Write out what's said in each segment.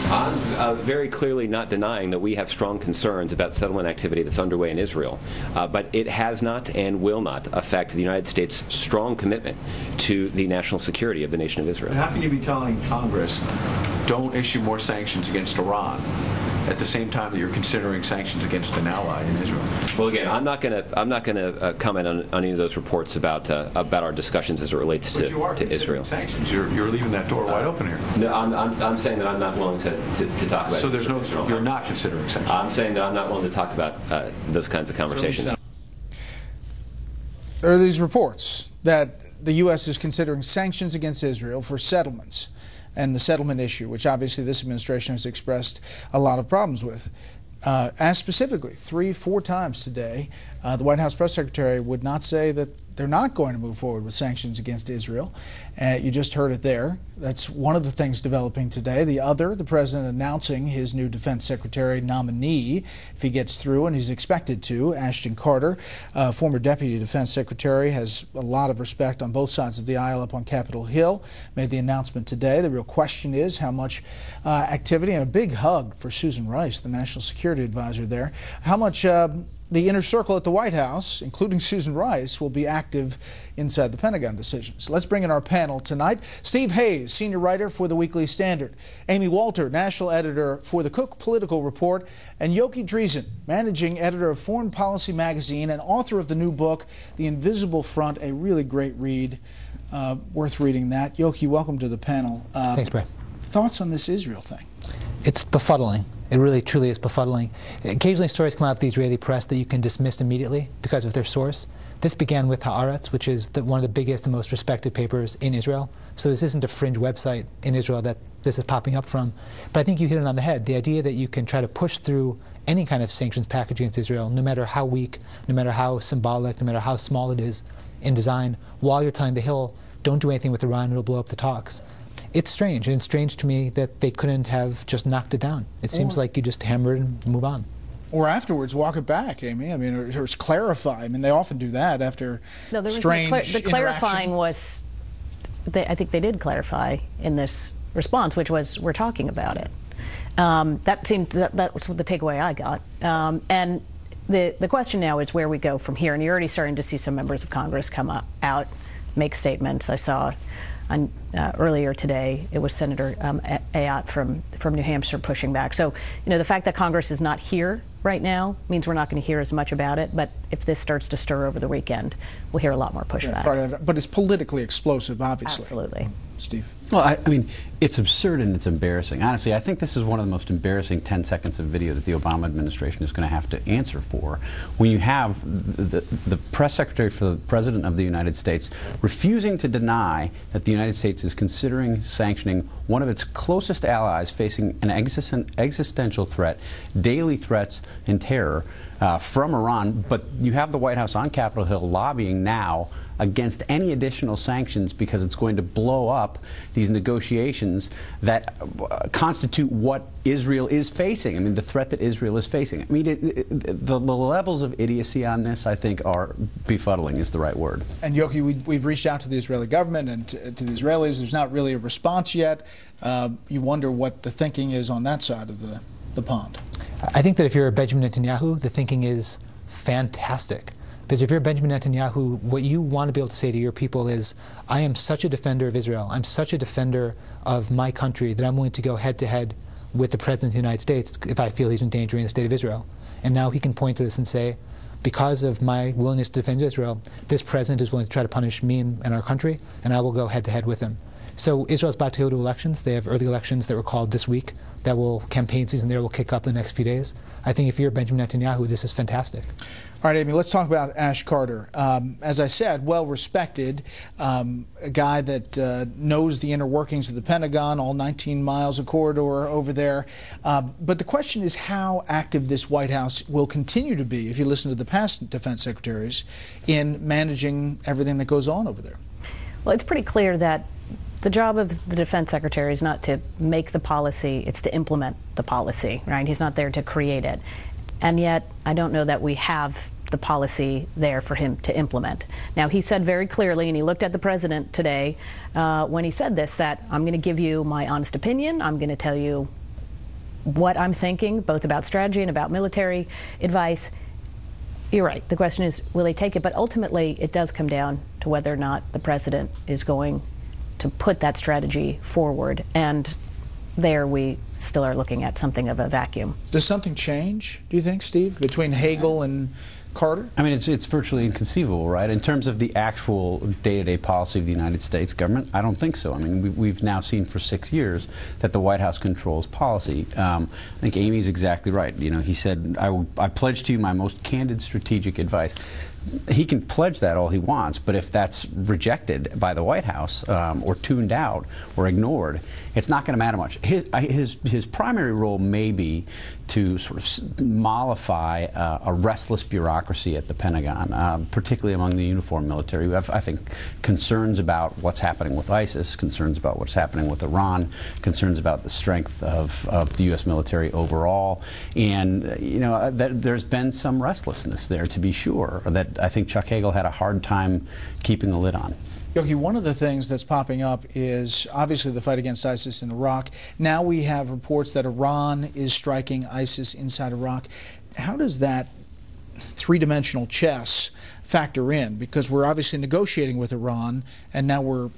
I'm very clearly not denying that we have strong concerns about settlement activity that's underway in Israel, but it has not and will not affect the United States' strong commitment to the national security of the nation of Israel. And how can you be telling Congress, don't issue more sanctions against Iran, at the same time that you're considering sanctions against an ally in Israel? Well, again, I'm not going to comment on any of those reports about our discussions as it relates to Israel. Sanctions. You're leaving that door wide open here. No, I'm saying that I'm not willing to talk about. So there's no. You're not considering sanctions. I'm saying that I'm not willing to talk about those kinds of conversations. There are these reports that the U.S. is considering sanctions against Israel for settlements, and the settlement issue, which obviously this administration has expressed a lot of problems with. Asked specifically 3-4 times today, the White House press secretary would not say that they're not going to move forward with sanctions against Israel. You just heard it there. That's one of the things developing today. The other, the president announcing his new defense secretary nominee, if he gets through, and he's expected to, Ashton Carter, former deputy defense secretary, has a lot of respect on both sides of the aisle up on Capitol Hill, made the announcement today. The real question is how much activity, and a big hug for Susan Rice, the national security advisor there, how much the inner circle at the White House, including Susan Rice, will be active inside the Pentagon decisions. Let's bring in our panel tonight. Steve Hayes, senior writer for the Weekly Standard. Amy Walter, national editor for the Cook Political Report. And Yoki Dreesen, managing editor of Foreign Policy magazine and author of the new book, The Invisible Front, a really great read. Worth reading that. Yoki, welcome to the panel. Thanks, Brad. Thoughts on this Israel thing? It's befuddling. It really, truly is befuddling. Occasionally stories come out of the Israeli press that you can dismiss immediately because of their source. This began with Haaretz, which is one of the biggest and most respected papers in Israel. So this isn't a fringe website in Israel that this is popping up from. But I think you hit it on the head. The idea that you can try to push through any kind of sanctions package against Israel, no matter how weak, no matter how symbolic, no matter how small it is in design, while you're telling the Hill, don't do anything with Iran, it'll blow up the talks. It's strange, and it's strange to me that they couldn't have just knocked it down. It seems like you just hammer it and move on. Or afterwards, walk it back, Amy. I mean, or clarify. I mean, they often do that after strange the clarifying was, I think they did clarify in this response, which was, we're talking about it. That seemed, that was the takeaway I got. And the question now is where we go from here. And you're already starting to see some members of Congress come out, make statements. I saw earlier today, it was Senator Ayotte from New Hampshire pushing back. So, you know, the fact that Congress is not here right now means we're not going to hear as much about it. But if this starts to stir over the weekend, we'll hear a lot more pushback. Yeah, but it's politically explosive, obviously. Absolutely. Steve? Well, I mean, it's absurd and it's embarrassing. Honestly, I think this is one of the most embarrassing 10 seconds of video that the Obama administration is going to have to answer for. When you have the press secretary for the President of the United States refusing to deny that the United States is considering sanctioning one of its closest allies facing an existential threat, daily threats and terror from Iran, but you have the White House on Capitol Hill lobbying now against any additional sanctions because it's going to blow up these negotiations that constitute what Israel is facing. I mean, the threat that Israel is facing. I mean, the levels of idiocy on this, I think, are befuddling is the right word. And Yoki, we've reached out to the Israeli government and to the Israelis. There's not really a response yet. You wonder what the thinking is on that side of the pond. I think that if you're Benjamin Netanyahu, the thinking is fantastic. Because if you're Benjamin Netanyahu, what you want to be able to say to your people is, I am such a defender of Israel, I'm such a defender of my country that I'm willing to go head-to-head with the President of the United States if I feel he's endangering the state of Israel. And now he can point to this and say, because of my willingness to defend Israel, this President is willing to try to punish me and our country, and I will go head-to-head with him. So Israel's about to go to elections. They have early elections that were called this week. Campaign season there will kick up in the next few days. I think if you're Benjamin Netanyahu, this is fantastic. All right, Amy, let's talk about Ash Carter. As I said, well-respected, a guy that knows the inner workings of the Pentagon, all 19 miles of corridor over there. But the question is how active this White House will continue to be, if you listen to the past defense secretaries, in managing everything that goes on over there. Well, it's pretty clear that the job of the defense secretary is not to make the policy, it's to implement the policy, right? He's not there to create it. And yet, I don't know that we have the policy there for him to implement. Now, he said very clearly, and he looked at the president today when he said this, that I'm going to give you my honest opinion. I'm going to tell you what I'm thinking, both about strategy and about military advice, you're right. The question is, will they take it? But ultimately, it does come down to whether or not the president is going to put that strategy forward. And there we still are looking at something of a vacuum. Does something change, do you think, Steve, between Hagel and Carter? I mean, it's virtually inconceivable, right? In terms of the actual day-to-day policy of the United States government, I don't think so. I mean, we've now seen for 6 years that the White House controls policy. I think Amy's exactly right. You know, he said, I pledge to you my most candid strategic advice. He can pledge that all he wants, but if that's rejected by the White House or tuned out or ignored, it's not going to matter much. His primary role may be to sort of mollify a restless bureaucracy at the Pentagon, particularly among the uniformed military who have, I think, concerns about what's happening with ISIS, concerns about what's happening with Iran, concerns about the strength of the U.S. military overall. And, you know, there's been some restlessness there, to be sure, that I think Chuck Hagel had a hard time keeping a lid on. Yogi, one of the things that's popping up is obviously the fight against ISIS in Iraq. Now we have reports that Iran is striking ISIS inside Iraq. How does that three-dimensional chess factor in? Because we're obviously negotiating with Iran, and now we're,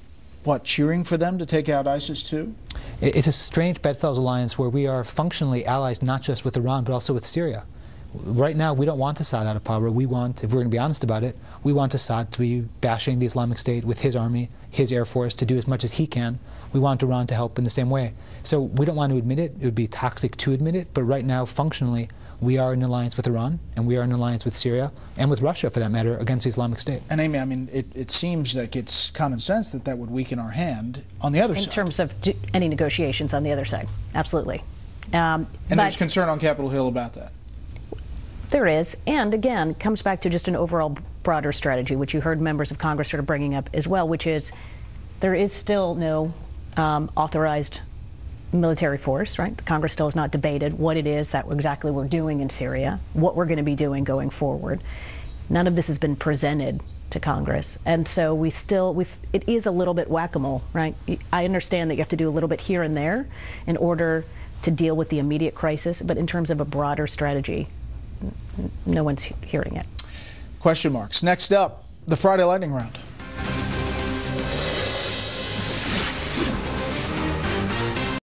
what, cheering for them to take out ISIS too? It's a strange bedfellows alliance where we are functionally allies not just with Iran but also with Syria. Right now, we don't want Assad out of power. We want, if we're going to be honest about it, we want Assad to be bashing the Islamic State with his army, his air force, to do as much as he can. We want Iran to help in the same way. So we don't want to admit it. It would be toxic to admit it. But right now, functionally, we are in alliance with Iran, and we are in alliance with Syria, and with Russia, for that matter, against the Islamic State. And Amy, I mean, it seems like it's common sense that that would weaken our hand on the other side. In terms of any negotiations on the other side, absolutely. And there's concern on Capitol Hill about that. There is, and again, comes back to just an overall broader strategy, which you heard members of Congress sort of bringing up as well, which is there is still no authorized military force, right? The Congress still has not debated what it is that exactly we're doing in Syria, what we're going to be doing going forward. None of this has been presented to Congress, and so it is a little bit whack-a-mole, right? I understand that you have to do a little bit here and there in order to deal with the immediate crisis, but in terms of a broader strategy, no one's hearing it. Question marks. Next up, the Friday lightning round.